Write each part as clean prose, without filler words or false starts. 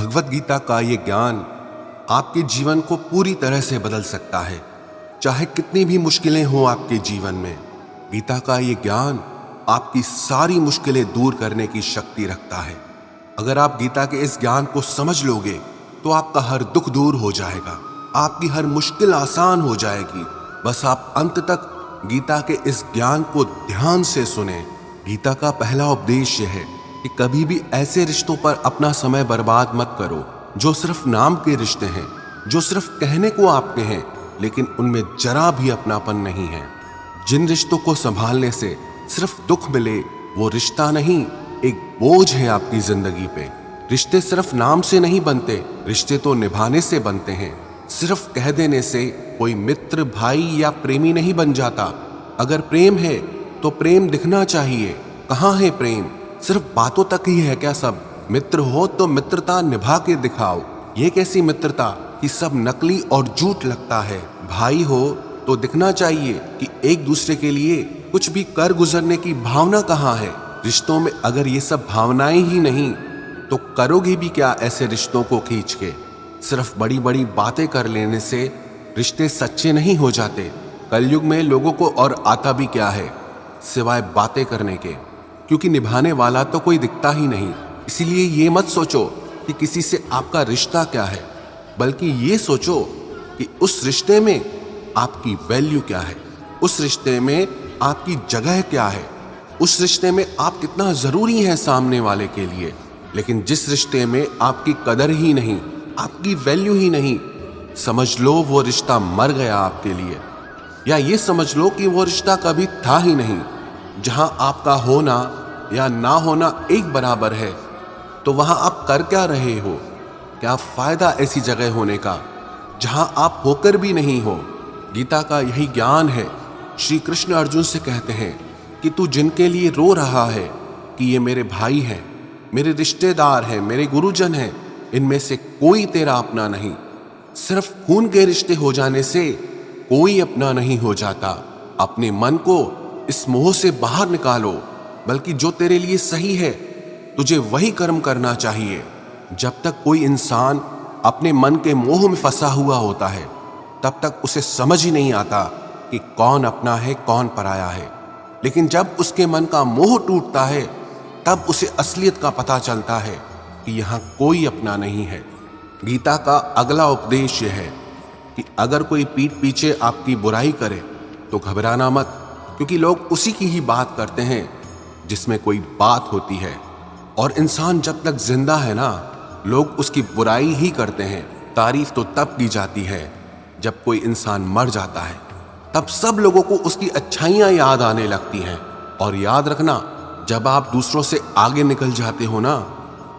भगवत गीता का ये ज्ञान आपके जीवन को पूरी तरह से बदल सकता है। चाहे कितनी भी मुश्किलें हों आपके जीवन में, गीता का ये ज्ञान आपकी सारी मुश्किलें दूर करने की शक्ति रखता है। अगर आप गीता के इस ज्ञान को समझ लोगे तो आपका हर दुख दूर हो जाएगा, आपकी हर मुश्किल आसान हो जाएगी। बस आप अंत तक गीता के इस ज्ञान को ध्यान से सुने। गीता का पहला उपदेश यह है कि कभी भी ऐसे रिश्तों पर अपना समय बर्बाद मत करो जो सिर्फ नाम के रिश्ते हैं, जो सिर्फ कहने को आपके हैं लेकिन उनमें जरा भी अपनापन नहीं है। जिन रिश्तों को संभालने से सिर्फ दुख मिले, वो रिश्ता नहीं, एक बोझ है आपकी जिंदगी पे। रिश्ते सिर्फ नाम से नहीं बनते, रिश्ते तो निभाने से बनते हैं। सिर्फ कह देने से कोई मित्र, भाई या प्रेमी नहीं बन जाता। अगर प्रेम है तो प्रेम दिखना चाहिए। कहाँ है प्रेम? सिर्फ बातों तक ही है क्या सब? मित्र हो तो मित्रता निभा के दिखाओ। ये कैसी मित्रता कि सब नकली और झूठ लगता है। भाई हो तो दिखना चाहिए कि एक दूसरे के लिए कुछ भी कर गुजरने की भावना कहाँ है। रिश्तों में अगर ये सब भावनाएं ही नहीं तो करोगे भी क्या ऐसे रिश्तों को खींच के? सिर्फ बड़ी बड़ी बातें कर लेने से रिश्ते सच्चे नहीं हो जाते। कलयुग में लोगों को और आता भी क्या है सिवाय बातें करने के, क्योंकि निभाने वाला तो कोई दिखता ही नहीं। इसीलिए ये मत सोचो कि किसी से आपका रिश्ता क्या है, बल्कि ये सोचो कि उस रिश्ते में आपकी वैल्यू क्या है, उस रिश्ते में आपकी जगह क्या है, उस रिश्ते में आप कितना जरूरी हैं सामने वाले के लिए। लेकिन जिस रिश्ते में आपकी कदर ही नहीं, आपकी वैल्यू ही नहीं, समझ लो वो रिश्ता मर गया आपके लिए। या ये समझ लो कि वो रिश्ता कभी था ही नहीं। जहां आपका होना या ना होना एक बराबर है, तो वहां आप कर क्या रहे हो? क्या फायदा ऐसी जगह होने का जहां आप होकर भी नहीं हो? गीता का यही ज्ञान है। श्री कृष्ण अर्जुन से कहते हैं कि तू जिनके लिए रो रहा है कि ये मेरे भाई हैं, मेरे रिश्तेदार हैं, मेरे गुरुजन हैं, इनमें से कोई तेरा अपना नहीं। सिर्फ खून के रिश्ते हो जाने से कोई अपना नहीं हो जाता। अपने मन को इस मोह से बाहर निकालो, बल्कि जो तेरे लिए सही है तुझे वही कर्म करना चाहिए। जब तक कोई इंसान अपने मन के मोह में फंसा हुआ होता है, तब तक उसे समझ ही नहीं आता कि कौन अपना है कौन पराया है। लेकिन जब उसके मन का मोह टूटता है, तब उसे असलियत का पता चलता है कि यहाँ कोई अपना नहीं है। गीता का अगला उपदेश यह है कि अगर कोई पीठ पीछे आपकी बुराई करे तो घबराना मत, क्योंकि लोग उसी की ही बात करते हैं जिसमें कोई बात होती है। और इंसान जब तक जिंदा है ना, लोग उसकी बुराई ही करते हैं। तारीफ तो तब की जाती है जब कोई इंसान मर जाता है, तब सब लोगों को उसकी अच्छाइयां याद आने लगती हैं। और याद रखना, जब आप दूसरों से आगे निकल जाते हो ना,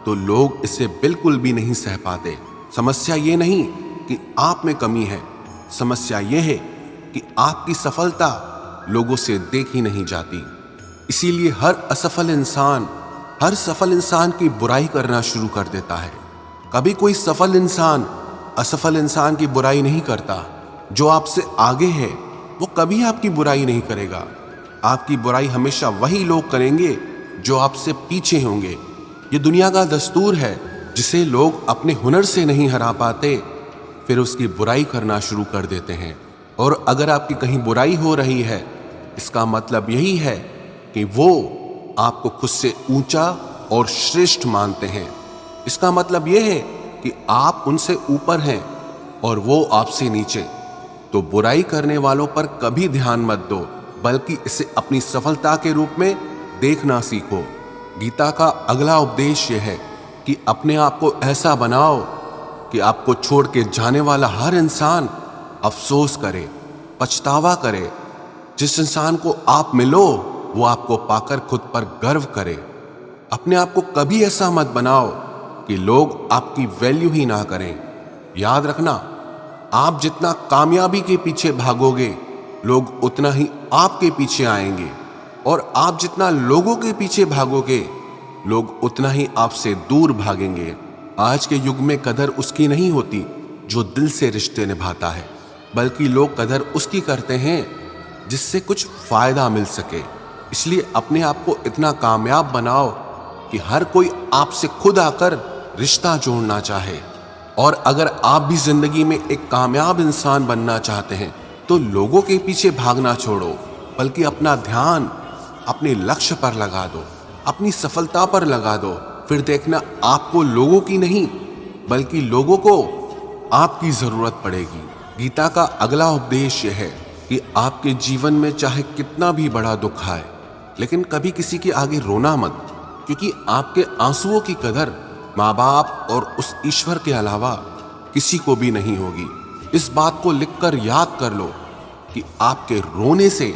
तो लोग इसे बिल्कुल भी नहीं सह पाते। समस्या ये नहीं कि आप में कमी है, समस्या ये है कि आपकी सफलता लोगों से देखी नहीं जाती। इसीलिए हर सफल इंसान की बुराई करना शुरू कर देता है। कभी कोई सफल इंसान असफल इंसान की बुराई नहीं करता। जो आपसे आगे है वो कभी आपकी बुराई नहीं करेगा। आपकी बुराई हमेशा वही लोग करेंगे जो आपसे पीछे होंगे। ये दुनिया का दस्तूर है। जिसे लोग अपने हुनर से नहीं हरा पाते, फिर उसकी बुराई करना शुरू कर देते हैं। और अगर आपकी कहीं बुराई हो रही है, इसका मतलब यही है कि वो आपको खुद से ऊंचा और श्रेष्ठ मानते हैं। इसका मतलब यह है कि आप उनसे ऊपर हैं और वो आपसे नीचे। तो बुराई करने वालों पर कभी ध्यान मत दो, बल्कि इसे अपनी सफलता के रूप में देखना सीखो। गीता का अगला उपदेश यह है कि अपने आप को ऐसा बनाओ कि आपको छोड़ के जाने वाला हर इंसान अफसोस करे, पछतावा करे। जिस इंसान को आप मिलो वो आपको पाकर खुद पर गर्व करे। अपने आप को कभी ऐसा मत बनाओ कि लोग आपकी वैल्यू ही ना करें। याद रखना, आप जितना कामयाबी के पीछे भागोगे, लोग उतना ही आपके पीछे आएंगे। और आप जितना लोगों के पीछे भागोगे, लोग उतना ही आपसे दूर भागेंगे। आज के युग में कदर उसकी नहीं होती जो दिल से रिश्ते निभाता है, बल्कि लोग कदर उसकी करते हैं जिससे कुछ फायदा मिल सके। इसलिए अपने आप को इतना कामयाब बनाओ कि हर कोई आपसे खुद आकर रिश्ता जोड़ना चाहे, और अगर आप भी जिंदगी में एक कामयाब इंसान बनना चाहते हैं तो लोगों के पीछे भागना छोड़ो, बल्कि अपना ध्यान अपने लक्ष्य पर लगा दो, अपनी सफलता पर लगा दो। फिर देखना आपको लोगों की नहीं बल्कि लोगों को आपकी जरूरत पड़ेगी। गीता का अगला उपदेश यह है कि आपके जीवन में चाहे कितना भी बड़ा दुख आए, लेकिन कभी किसी के आगे रोना मत, क्योंकि आपके आंसुओं की कदर माँ बाप और उस ईश्वर के अलावा किसी को भी नहीं होगी। इस बात को लिखकर याद कर लो कि आपके रोने से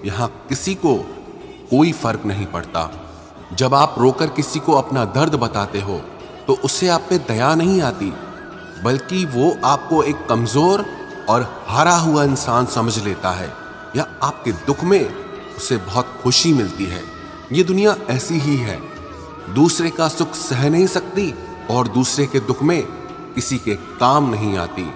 यहाँ किसी को कोई फर्क नहीं पड़ता। जब आप रोकर किसी को अपना दर्द बताते हो तो उससे आप पे दया नहीं आती, बल्कि वो आपको एक कमजोर और हारा हुआ इंसान समझ लेता है, या आपके दुख में उसे बहुत खुशी मिलती है। ये दुनिया ऐसी ही है, दूसरे का सुख सह नहीं सकती और दूसरे के दुख में किसी के काम नहीं आती।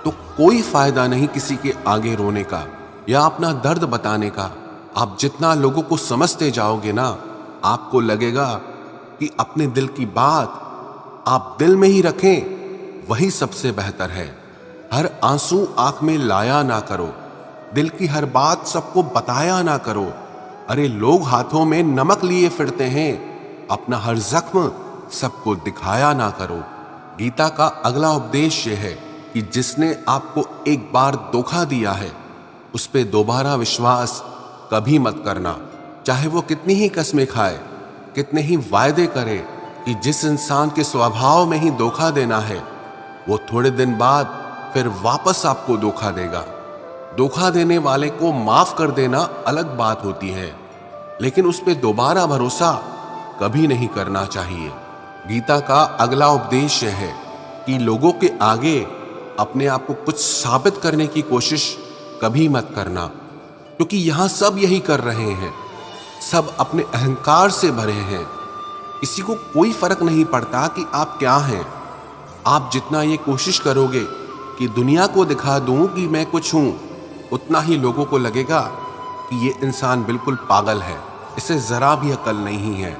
तो कोई फायदा नहीं किसी के आगे रोने का या अपना दर्द बताने का। आप जितना लोगों को समझते जाओगे ना, आपको लगेगा कि अपने दिल की बात आप दिल में ही रखें, वही सबसे बेहतर है। हर आंसू आंख में लाया ना करो, दिल की हर बात सबको बताया ना करो। अरे लोग हाथों में नमक लिए फिरते हैं, अपना हर जख्म सबको दिखाया ना करो। गीता का अगला उपदेश यह है कि जिसने आपको एक बार धोखा दिया है उस पे दोबारा विश्वास कभी मत करना, चाहे वो कितनी ही कस्में खाए, कितने ही वायदे करे। कि जिस इंसान के स्वभाव में ही धोखा देना है वो थोड़े दिन बाद फिर वापस आपको धोखा देगा। धोखा देने वाले को माफ कर देना अलग बात होती है, लेकिन उस पर दोबारा भरोसा कभी नहीं करना चाहिए। गीता का अगला उपदेश है कि लोगों के आगे अपने आप को कुछ साबित करने की कोशिश कभी मत करना, क्योंकि यहां सब यही कर रहे हैं। सब अपने अहंकार से भरे हैं, किसी को कोई फर्क नहीं पड़ता कि आप क्या हैं। आप जितना ये कोशिश करोगे कि दुनिया को दिखा दूं कि मैं कुछ हूं, उतना ही लोगों को लगेगा कि ये इंसान बिल्कुल पागल है, इसे जरा भी अकल नहीं है,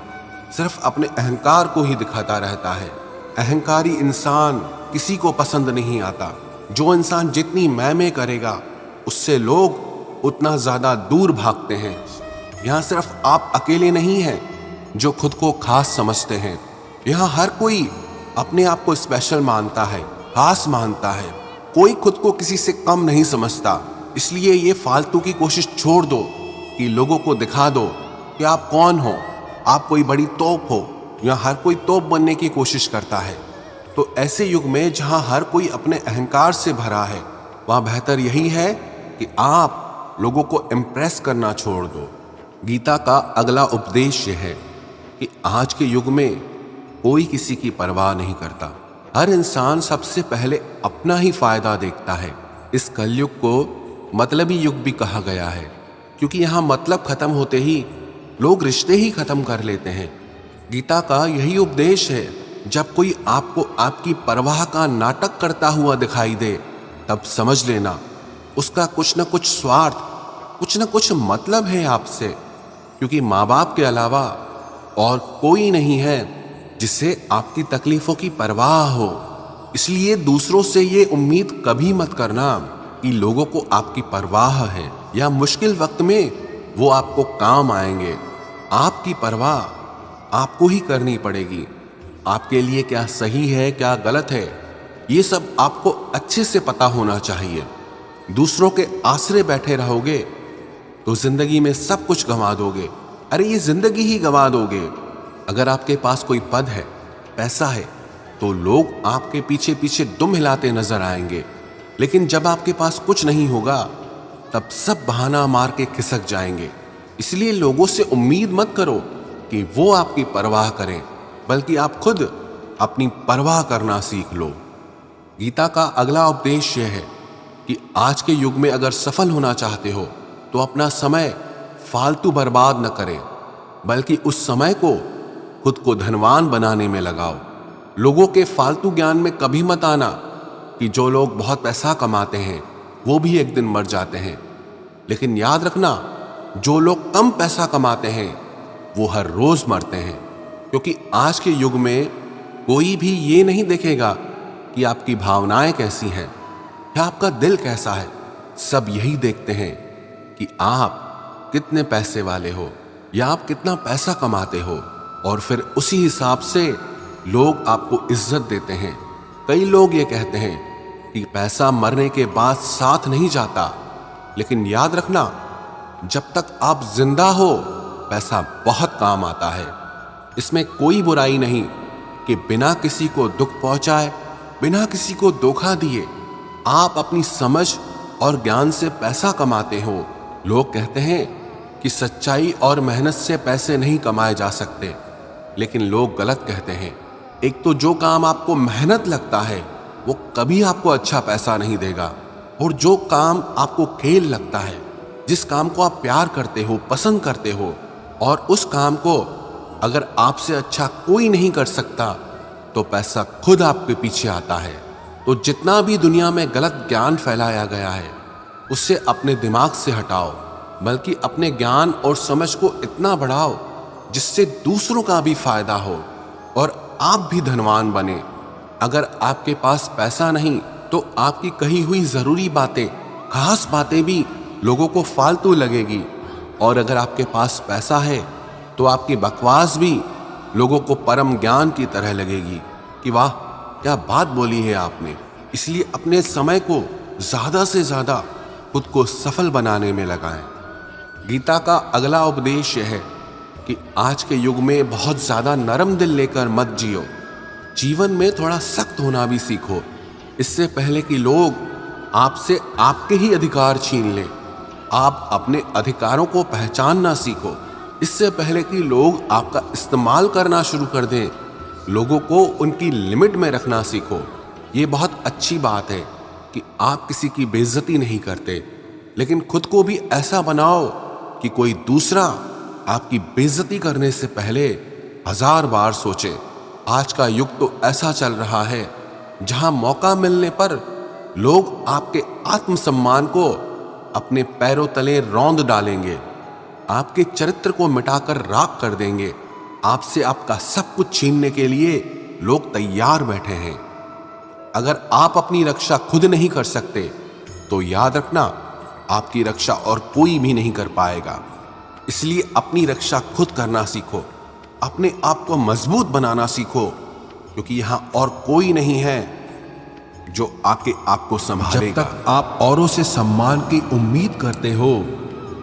सिर्फ अपने अहंकार को ही दिखाता रहता है। अहंकारी इंसान किसी को पसंद नहीं आता। जो इंसान जितनी मैं करेगा उससे लोग उतना ज्यादा दूर भागते हैं। यहाँ सिर्फ आप अकेले नहीं हैं जो खुद को खास समझते हैं, यहाँ हर कोई अपने आप को स्पेशल मानता है, खास मानता है। कोई खुद को किसी से कम नहीं समझता। इसलिए ये फालतू की कोशिश छोड़ दो कि लोगों को दिखा दो कि आप कौन हो, आप कोई बड़ी तोप हो, या हर कोई तोप बनने की कोशिश करता है। तो ऐसे युग में जहां हर कोई अपने अहंकार से भरा है, वहां बेहतर यही है कि आप लोगों को इम्प्रेस करना छोड़ दो। गीता का अगला उपदेश यह है कि आज के युग में कोई किसी की परवाह नहीं करता। हर इंसान सबसे पहले अपना ही फायदा देखता है। इस कलयुग को मतलबी युग भी कहा गया है, क्योंकि यहाँ मतलब खत्म होते ही लोग रिश्ते ही खत्म कर लेते हैं। गीता का यही उपदेश है, जब कोई आपको आपकी परवाह का नाटक करता हुआ दिखाई दे, तब समझ लेना उसका कुछ न कुछ स्वार्थ, कुछ न कुछ मतलब है आपसे, क्योंकि माँ बाप के अलावा और कोई नहीं है जिससे आपकी तकलीफों की परवाह हो। इसलिए दूसरों से ये उम्मीद कभी मत करना कि लोगों को आपकी परवाह है या मुश्किल वक्त में वो आपको काम आएंगे। आपकी परवाह आपको ही करनी पड़ेगी। आपके लिए क्या सही है, क्या गलत है, ये सब आपको अच्छे से पता होना चाहिए। दूसरों के आसरे बैठे रहोगे तो जिंदगी में सब कुछ गंवा दोगे। अरे ये जिंदगी ही गंवा दोगे। अगर आपके पास कोई पद है, पैसा है, तो लोग आपके पीछे पीछे दुम हिलाते नजर आएंगे, लेकिन जब आपके पास कुछ नहीं होगा तब सब बहाना मार के खिसक जाएंगे। इसलिए लोगों से उम्मीद मत करो कि वो आपकी परवाह करें, बल्कि आप खुद अपनी परवाह करना सीख लो। गीता का अगला उपदेश यह है कि आज के युग में अगर सफल होना चाहते हो तो अपना समय फालतू बर्बाद न करें, बल्कि उस समय को खुद को धनवान बनाने में लगाओ। लोगों के फालतू ज्ञान में कभी मत आना कि जो लोग बहुत पैसा कमाते हैं वो भी एक दिन मर जाते हैं, लेकिन याद रखना जो लोग कम पैसा कमाते हैं वो हर रोज मरते हैं, क्योंकि आज के युग में कोई भी ये नहीं देखेगा कि आपकी भावनाएं कैसी हैं या आपका दिल कैसा है। सब यही देखते हैं कि आप कितने पैसे वाले हो या आप कितना पैसा कमाते हो, और फिर उसी हिसाब से लोग आपको इज्जत देते हैं। कई लोग ये कहते हैं कि पैसा मरने के बाद साथ नहीं जाता, लेकिन याद रखना, जब तक आप जिंदा हो पैसा बहुत काम आता है। इसमें कोई बुराई नहीं कि बिना किसी को दुख पहुंचाए, बिना किसी को धोखा दिए आप अपनी समझ और ज्ञान से पैसा कमाते हो। लोग कहते हैं कि सच्चाई और मेहनत से पैसे नहीं कमाए जा सकते, लेकिन लोग गलत कहते हैं। एक तो जो काम आपको मेहनत लगता है वो कभी आपको अच्छा पैसा नहीं देगा, और जो काम आपको खेल लगता है, जिस काम को आप प्यार करते हो, पसंद करते हो, और उस काम को अगर आपसे अच्छा कोई नहीं कर सकता तो पैसा खुद आपके पीछे आता है। तो जितना भी दुनिया में गलत ज्ञान फैलाया गया है उससे अपने दिमाग से हटाओ, बल्कि अपने ज्ञान और समझ को इतना बढ़ाओ जिससे दूसरों का भी फायदा हो और आप भी धनवान बने। अगर आपके पास पैसा नहीं तो आपकी कही हुई जरूरी बातें, खास बातें भी लोगों को फालतू लगेगी, और अगर आपके पास पैसा है तो आपकी बकवास भी लोगों को परम ज्ञान की तरह लगेगी कि वाह क्या बात बोली है आपने। इसलिए अपने समय को ज्यादा से ज्यादा खुद को सफल बनाने में लगाएं। गीता का अगला उपदेश यह है कि आज के युग में बहुत ज्यादा नरम दिल लेकर मत जियो, जीवन में थोड़ा सख्त होना भी सीखो। इससे पहले कि लोग आपसे आपके ही अधिकार छीन लें, आप अपने अधिकारों को पहचानना सीखो। इससे पहले कि लोग आपका इस्तेमाल करना शुरू कर दें, लोगों को उनकी लिमिट में रखना सीखो। ये बहुत अच्छी बात है कि आप किसी की बेइज्जती नहीं करते, लेकिन खुद को भी ऐसा बनाओ कि कोई दूसरा आपकी बेइज्जती करने से पहले 1000 बार सोचे। आज का युग तो ऐसा चल रहा है जहां मौका मिलने पर लोग आपके आत्मसम्मान को अपने पैरों तले रौंद डालेंगे, आपके चरित्र को मिटाकर राख कर देंगे। आपसे आपका सब कुछ छीनने के लिए लोग तैयार बैठे हैं। अगर आप अपनी रक्षा खुद नहीं कर सकते तो याद रखना, आपकी रक्षा और कोई भी नहीं कर पाएगा। इसलिए अपनी रक्षा खुद करना सीखो, अपने आप को मजबूत बनाना सीखो, क्योंकि यहां और कोई नहीं है जो आके आपको संभालेगा। जब तक आप औरों से सम्मान की उम्मीद करते हो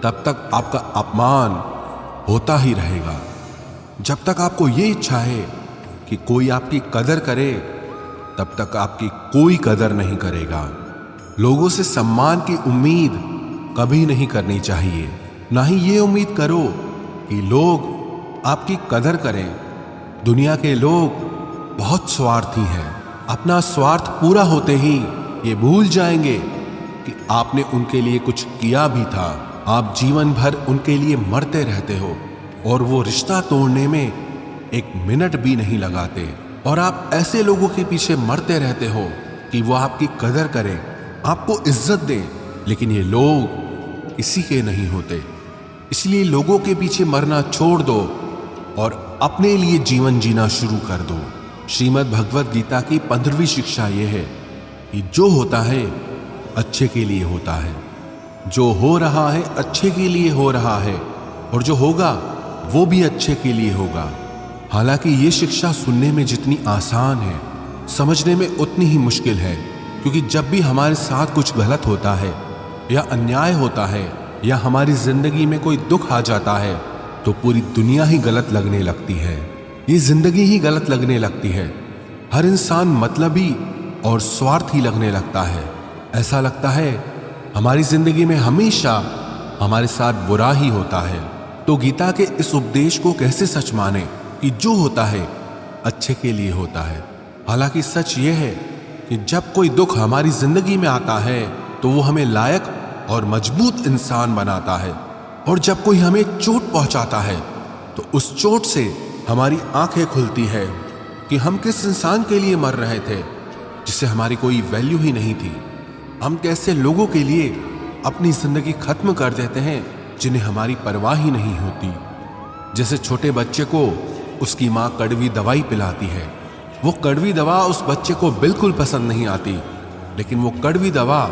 तब तक आपका अपमान होता ही रहेगा। जब तक आपको ये इच्छा है कि कोई आपकी कदर करे तब तक आपकी कोई कदर नहीं करेगा। लोगों से सम्मान की उम्मीद कभी नहीं करनी चाहिए। ना ही ये उम्मीद करो कि लोग आपकी कदर करें। दुनिया के लोग बहुत स्वार्थी हैं। अपना स्वार्थ पूरा होते ही ये भूल जाएंगे कि आपने उनके लिए कुछ किया भी था। आप जीवन भर उनके लिए मरते रहते हो और वो रिश्ता तोड़ने में एक मिनट भी नहीं लगाते, और आप ऐसे लोगों के पीछे मरते रहते हो कि वो आपकी कदर करें, आपको इज्जत दें, लेकिन ये लोग किसी के नहीं होते। इसलिए लोगों के पीछे मरना छोड़ दो और अपने लिए जीवन जीना शुरू कर दो। श्रीमद् भगवत गीता की 15वीं शिक्षा यह है कि जो होता है अच्छे के लिए होता है, जो हो रहा है अच्छे के लिए हो रहा है, और जो होगा वो भी अच्छे के लिए होगा। हालांकि ये शिक्षा सुनने में जितनी आसान है, समझने में उतनी ही मुश्किल है, क्योंकि जब भी हमारे साथ कुछ गलत होता है या अन्याय होता है या हमारी जिंदगी में कोई दुख आ जाता है तो पूरी दुनिया ही गलत लगने लगती है। ये जिंदगी ही गलत लगने लगती है। हर इंसान मतलबी और स्वार्थी लगने लगता है। ऐसा लगता है हमारी जिंदगी में हमेशा हमारे साथ बुरा ही होता है। तो गीता के इस उपदेश को कैसे सच माने कि जो होता है अच्छे के लिए होता है। हालांकि सच ये है कि जब कोई दुख हमारी जिंदगी में आता है तो वो हमें लायक और मजबूत इंसान बनाता है, और जब कोई हमें चोट पहुंचाता है तो उस चोट से हमारी आंखें खुलती है कि हम किस इंसान के लिए मर रहे थे जिससे हमारी कोई वैल्यू ही नहीं थी। हम कैसे लोगों के लिए अपनी जिंदगी खत्म कर देते हैं जिन्हें हमारी परवाह ही नहीं होती। जैसे छोटे बच्चे को उसकी माँ कड़वी दवाई पिलाती है वो कड़वी दवा उस बच्चे को बिल्कुल पसंद नहीं आती, लेकिन वो कड़वी दवा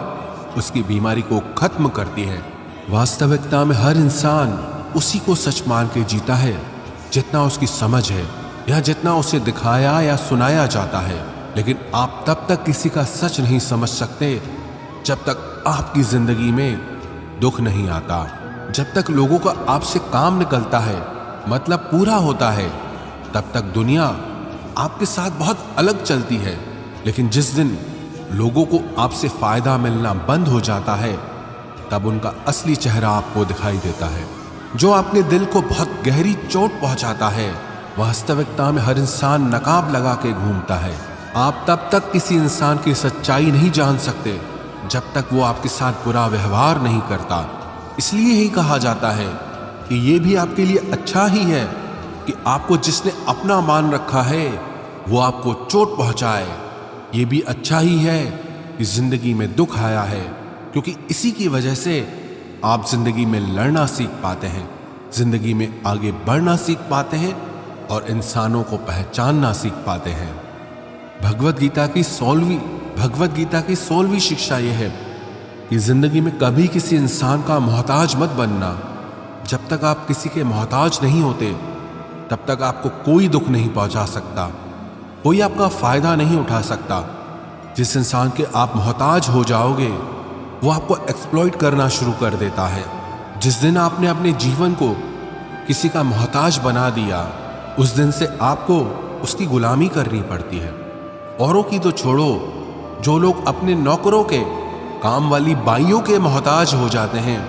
उसकी बीमारी को खत्म करती है। वास्तविकता में हर इंसान उसी को सच मान के जीता है जितना उसकी समझ है या जितना उसे दिखाया या सुनाया जाता है। लेकिन आप तब तक किसी का सच नहीं समझ सकते जब तक आपकी जिंदगी में दुख नहीं आता, जब तक लोगों का आपसे काम निकलता है, मतलब पूरा होता है, तब तक दुनिया आपके साथ बहुत अलग चलती है। लेकिन जिस दिन लोगों को आपसे फायदा मिलना बंद हो जाता है, तब उनका असली चेहरा आपको दिखाई देता है। जो आपके दिल को बहुत गहरी चोट पहुंचाता है, वास्तविकता में हर इंसान नकाब लगा के घूमता है। आप तब तक किसी इंसान की सच्चाई नहीं जान सकते जब तक वो आपके साथ बुरा व्यवहार नहीं करता। इसलिए ही कहा जाता है कि ये भी आपके लिए अच्छा ही है कि आपको जिसने अपना मान रखा है वो आपको चोट पहुंचाए। ये भी अच्छा ही है कि जिंदगी में दुख आया है, क्योंकि इसी की वजह से आप जिंदगी में लड़ना सीख पाते हैं, जिंदगी में आगे बढ़ना सीख पाते हैं और इंसानों को पहचानना सीख पाते हैं। भगवत गीता की 16वीं शिक्षा यह है कि जिंदगी में कभी किसी इंसान का मोहताज मत बनना। जब तक आप किसी के मोहताज नहीं होते, तब तक आपको कोई दुख नहीं पहुंचा सकता, कोई आपका फायदा नहीं उठा सकता। जिस इंसान के आप मोहताज हो जाओगे, वो आपको एक्सप्लॉइट करना शुरू कर देता है। जिस दिन आपने अपने जीवन को किसी का मोहताज बना दिया, उस दिन से आपको उसकी गुलामी करनी पड़ती है। औरों की तो छोड़ो, जो लोग अपने नौकरों के, काम वाली बाइयों के मोहताज हो जाते हैं,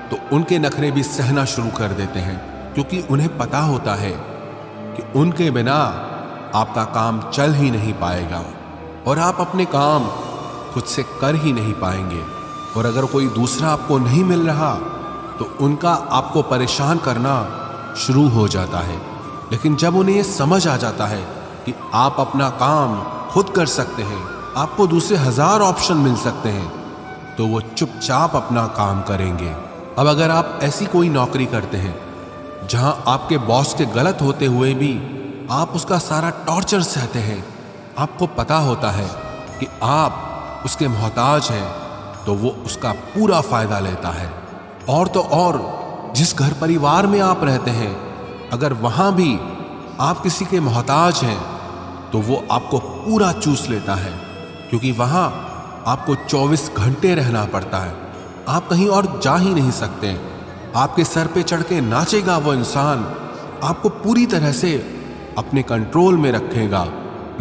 तो उनके नखरे भी सहना शुरू कर देते हैं, क्योंकि उन्हें पता होता है कि उनके बिना आपका काम चल ही नहीं पाएगा और आप अपने काम खुद से कर ही नहीं पाएंगे। और अगर कोई दूसरा आपको नहीं मिल रहा, तो उनका आपको परेशान करना शुरू हो जाता है। लेकिन जब उन्हें यह समझ आ जाता है कि आप अपना काम खुद कर सकते हैं, आपको दूसरे 1000 ऑप्शन मिल सकते हैं, तो वो चुपचाप अपना काम करेंगे। अब अगर आप ऐसी कोई नौकरी करते हैं जहां आपके बॉस के गलत होते हुए भी आप उसका सारा टॉर्चर सहते हैं, आपको पता होता है कि आप उसके मोहताज हैं, तो वो उसका पूरा फायदा लेता है। और तो और जिस घर परिवार में आप रहते हैं, अगर वहां भी आप किसी के मोहताज हैं, तो वो आपको पूरा चूस लेता है, क्योंकि वहां आपको 24 घंटे रहना पड़ता है, आप कहीं और जा ही नहीं सकते। आपके सर पे चढ़ के नाचेगा वो इंसान, आपको पूरी तरह से अपने कंट्रोल में रखेगा।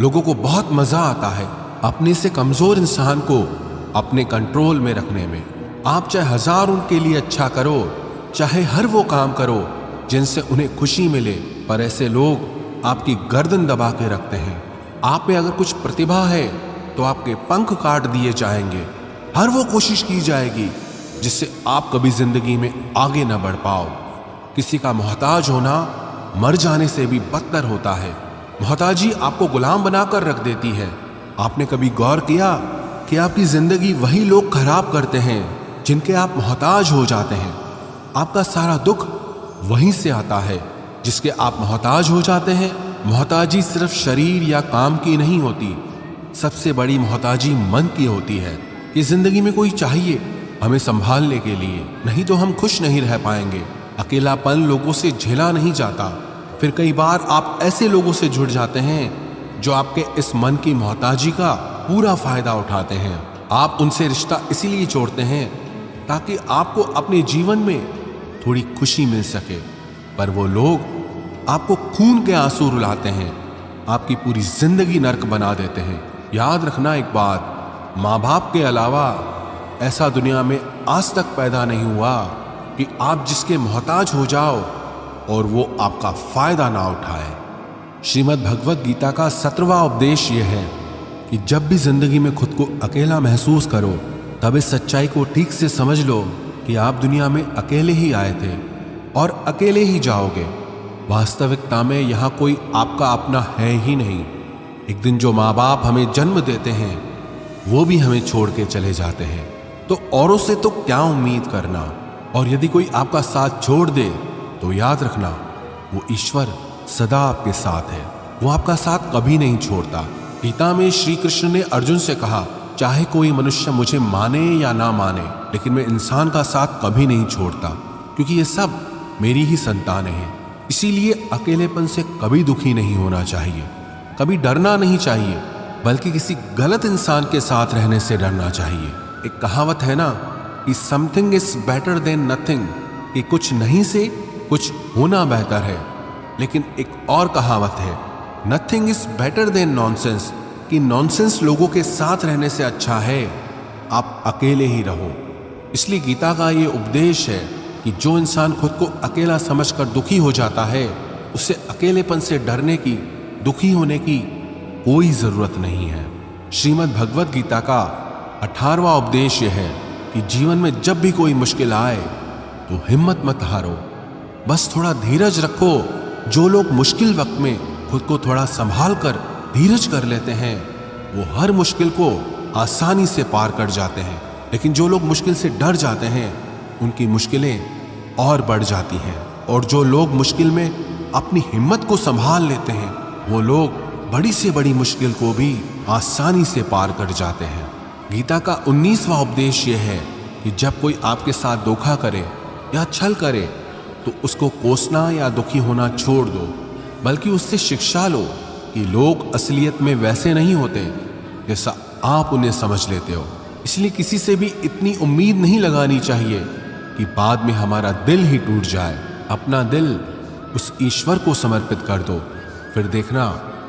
लोगों को बहुत मजा आता है अपने से कमजोर इंसान को अपने कंट्रोल में रखने में। आप चाहे 1000 उनके लिए अच्छा करो, चाहे हर वो काम करो जिनसे उन्हें खुशी मिले, पर ऐसे लोग आपकी गर्दन दबा के रखते हैं। आप में अगर कुछ प्रतिभा है तो आपके पंख काट दिए जाएंगे। हर वो कोशिश की जाएगी जिससे आप कभी जिंदगी में आगे न बढ़ पाओ। किसी का मोहताज होना मर जाने से भी बदतर होता है। मोहताजी आपको गुलाम बनाकर रख देती है। आपने कभी गौर किया कि आपकी जिंदगी वही लोग खराब करते हैं जिनके आप मोहताज हो जाते हैं। आपका सारा दुख वहीं से आता है जिसके आप मोहताज हो जाते हैं। मोहताजी सिर्फ शरीर या काम की नहीं होती, सबसे बड़ी मोहताजी मन की होती है। कि जिंदगी में कोई चाहिए हमें संभालने के लिए, नहीं तो हम खुश नहीं रह पाएंगे। अकेलापन लोगों से झेला नहीं जाता। फिर कई बार आप ऐसे लोगों से जुड़ जाते हैं जो आपके इस मन की मोहताजी का पूरा फायदा उठाते हैं। आप उनसे रिश्ता इसीलिए जोड़ते हैं ताकि आपको अपने जीवन में थोड़ी खुशी मिल सके, पर वो लोग आपको खून के आंसू रुलाते हैं, आपकी पूरी जिंदगी नर्क बना देते हैं। याद रखना एक बात, माँ बाप के अलावा ऐसा दुनिया में आज तक पैदा नहीं हुआ कि आप जिसके मोहताज हो जाओ और वो आपका फायदा ना उठाए। श्रीमद् भगवत गीता का 17वां उपदेश यह है कि जब भी जिंदगी में खुद को अकेला महसूस करो, तब इस सच्चाई को ठीक से समझ लो कि आप दुनिया में अकेले ही आए थे और अकेले ही जाओगे। वास्तविकता में यहाँ कोई आपका अपना है ही नहीं। एक दिन जो माँ बाप हमें जन्म देते हैं वो भी हमें छोड़ के चले जाते हैं, तो औरों से तो क्या उम्मीद करना। और यदि कोई आपका साथ छोड़ दे तो याद रखना वो ईश्वर सदा आपके साथ है। वो आपका साथ कभी नहीं छोड़ता। गीता में श्री कृष्ण ने अर्जुन से कहा, चाहे कोई मनुष्य मुझे माने या ना माने, लेकिन मैं इंसान का साथ कभी नहीं छोड़ता, क्योंकि ये सब मेरी ही संतानें हैं। इसीलिए अकेलेपन से कभी दुखी नहीं होना चाहिए, कभी डरना नहीं चाहिए, बल्कि किसी गलत इंसान के साथ रहने से डरना चाहिए। एक कहावत है ना कि something is better than nothing, कि कुछ नहीं से कुछ होना बेहतर है। लेकिन एक और कहावत है, nothing is better than nonsense, कि नॉनसेंस लोगों के साथ रहने से अच्छा है आप अकेले ही रहो। इसलिए गीता का ये उपदेश है कि जो इंसान खुद को अकेला समझकर दुखी हो जाता है, उसे अकेलेपन से डरने की, दुखी होने की कोई जरूरत नहीं है। श्रीमद् भगवत गीता का 18वां उपदेश यह है कि जीवन में जब भी कोई मुश्किल आए तो हिम्मत मत हारो, बस थोड़ा धीरज रखो। जो लोग मुश्किल वक्त में खुद को थोड़ा संभाल कर धीरज कर लेते हैं, वो हर मुश्किल को आसानी से पार कर जाते हैं। लेकिन जो लोग मुश्किल से डर जाते हैं, उनकी मुश्किलें और बढ़ जाती हैं। और जो लोग मुश्किल में अपनी हिम्मत को संभाल लेते हैं, वो लोग बड़ी से बड़ी मुश्किल को भी आसानी से पार कर जाते हैं। गीता का 19वां उपदेश यह है कि जब कोई आपके साथ धोखा करे या छल करे तो उसको कोसना या दुखी होना छोड़ दो, बल्कि उससे शिक्षा लो कि लोग असलियत में वैसे नहीं होते जैसा आप उन्हें समझ लेते हो। इसलिए किसी से भी इतनी उम्मीद नहीं लगानी चाहिए कि बाद में हमारा दिल ही टूट जाए। अपना दिल उस ईश्वर को समर्पित कर दो, फिर देखना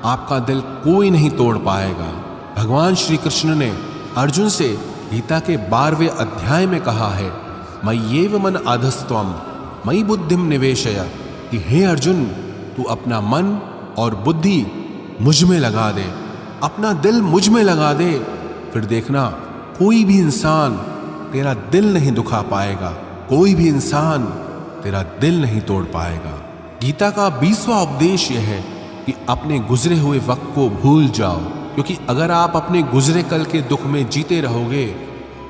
आपका दिल कोई नहीं तोड़ पाएगा। भगवान श्री कृष्ण ने अर्जुन से गीता के 12वें अध्याय में कहा है, मय्येव मन आधस्त्वम मयि बुद्धिम निवेशय, कि हे अर्जुन, तू अपना मन और बुद्धि मुझ में लगा दे, अपना दिल मुझ में लगा दे, फिर देखना कोई भी इंसान तेरा दिल नहीं दुखा पाएगा, कोई भी इंसान तेरा दिल नहीं तोड़ पाएगा। गीता का 20वां उपदेश यह है कि अपने गुजरे हुए वक्त को भूल जाओ, क्योंकि अगर आप अपने गुजरे कल के दुख में जीते रहोगे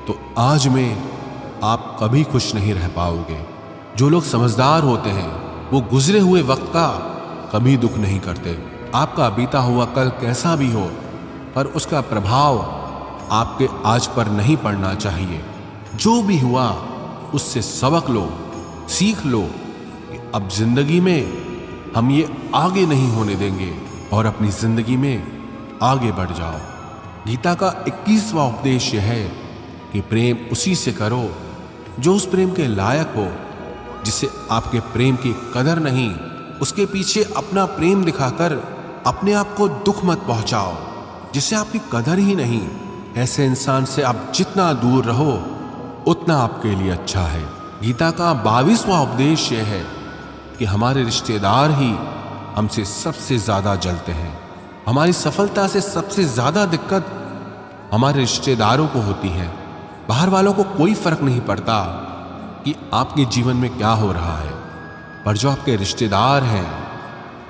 तो आज में आप कभी खुश नहीं रह पाओगे। जो लोग समझदार होते हैं वो गुजरे हुए वक्त का कभी दुख नहीं करते। आपका बीता हुआ कल कैसा भी हो, पर उसका प्रभाव आपके आज पर नहीं पड़ना चाहिए। जो भी हुआ उससे सबक लो, सीख लो कि अब जिंदगी में हम ये आगे नहीं होने देंगे और अपनी जिंदगी में आगे बढ़ जाओ। गीता का 21वां उपदेश यह है कि प्रेम उसी से करो जो उस प्रेम के लायक हो, जिसे आपके प्रेम की कदर नहीं, उसके पीछे अपना प्रेम दिखाकर अपने आप को दुख मत पहुंचाओ, जिसे आपकी कदर ही नहीं। ऐसे इंसान से आप जितना दूर रहो उतना आपके लिए अच्छा है। गीता का 22वां उपदेश यह है कि हमारे रिश्तेदार ही हमसे सबसे ज्यादा जलते हैं। हमारी सफलता से सबसे ज्यादा दिक्कत हमारे रिश्तेदारों को होती है। बाहर वालों को कोई फर्क नहीं पड़ता कि आपके जीवन में क्या हो रहा है, पर जो आपके रिश्तेदार हैं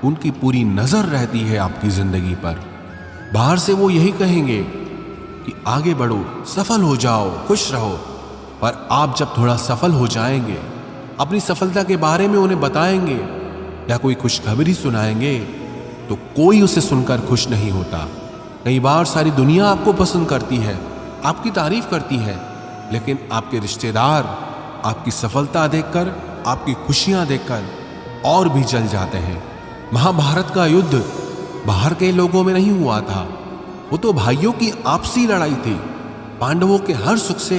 उनकी पूरी नजर रहती है आपकी जिंदगी पर। बाहर से वो यही कहेंगे कि आगे बढ़ो, सफल हो जाओ, खुश रहो, पर आप जब थोड़ा सफल हो जाएंगे, अपनी सफलता के बारे में उन्हें बताएंगे या कोई खुशखबरी सुनाएंगे, तो कोई उसे सुनकर खुश नहीं होता। कई बार सारी दुनिया आपको पसंद करती है, आपकी तारीफ करती है, लेकिन आपके रिश्तेदार आपकी सफलता देखकर, आपकी खुशियां देखकर और भी जल जाते हैं। महाभारत का युद्ध बाहर के लोगों में नहीं हुआ था, वो तो भाइयों की आपसी लड़ाई थी। पांडवों के हर सुख से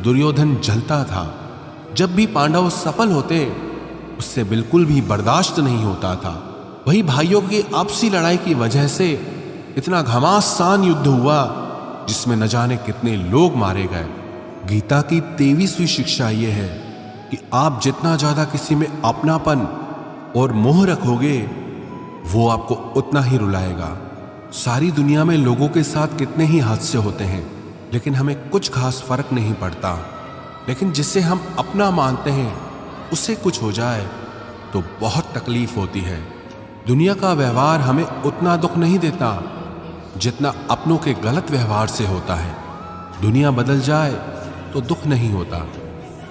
दुर्योधन जलता था। जब भी पांडव सफल होते उससे बिल्कुल भी बर्दाश्त नहीं होता था। वही भाइयों की आपसी लड़ाई की वजह से इतना घमासान युद्ध हुआ जिसमें न जाने कितने लोग मारे गए। गीता की 23वीं शिक्षा यह है कि आप जितना ज्यादा किसी में अपनापन और मोह रखोगे, वो आपको उतना ही रुलाएगा। सारी दुनिया में लोगों के साथ कितने ही हादसे होते हैं, लेकिन हमें कुछ खास फर्क नहीं पड़ता। लेकिन जिसे हम अपना मानते हैं उससे कुछ हो जाए तो बहुत तकलीफ होती है। दुनिया का व्यवहार हमें उतना दुख नहीं देता जितना अपनों के गलत व्यवहार से होता है। दुनिया बदल जाए तो दुख नहीं होता,